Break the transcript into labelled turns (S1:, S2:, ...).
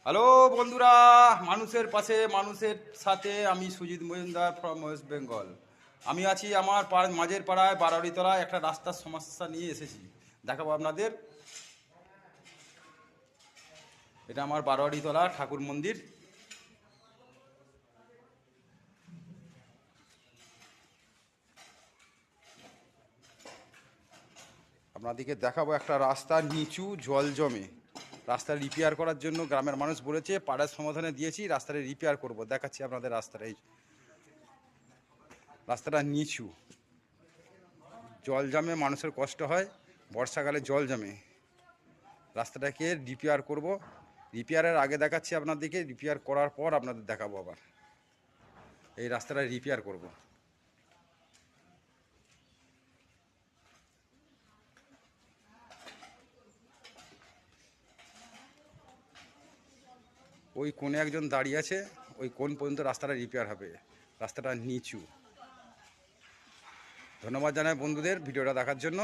S1: Hello বন্ধুরা, মানুষের পাশে মানুষের সাথে আমি সুজিত মজুমদার ফ্রম ওয়েস্ট বেঙ্গল। আমি আছি আমার মাঝের পাড়ায় বারোয়ারিতলায় একটা রাস্তার সমস্যা নিয়ে এসেছি, দেখাবো আপনাদের। এটা আমার বারোয়ারিতলা ঠাকুর মন্দির। আপনাদেরকে দেখাবো একটা রাস্তা নিচু, জল জমে। রাস্তা রিপেয়ার করার জন্য গ্রামের মানুষ বলেছে, পাড়ার সমাধানে দিয়েছি, রাস্তাটা রিপেয়ার করব। দেখাচ্ছি আপনাদের রাস্তাটা। এই রাস্তাটা নিচু, জল জমে, মানুষের কষ্ট হয়, বর্ষাকালে জল জমে। রাস্তাটাকে রিপেয়ার করব। রিপেয়ারের আগে দেখাচ্ছি আপনাদেরকে, রিপেয়ার করার পর আপনাদের দেখাবো আবার। এই রাস্তাটা রিপেয়ার করব। ওই কোণে একজন দাঁড়িয়ে আছে, ওই কোণ পর্যন্ত রাস্তাটা রিপেয়ার হবে। রাস্তাটা নিচু। ধন্যবাদ জানাই বন্ধুদের ভিডিওটা দেখার জন্য।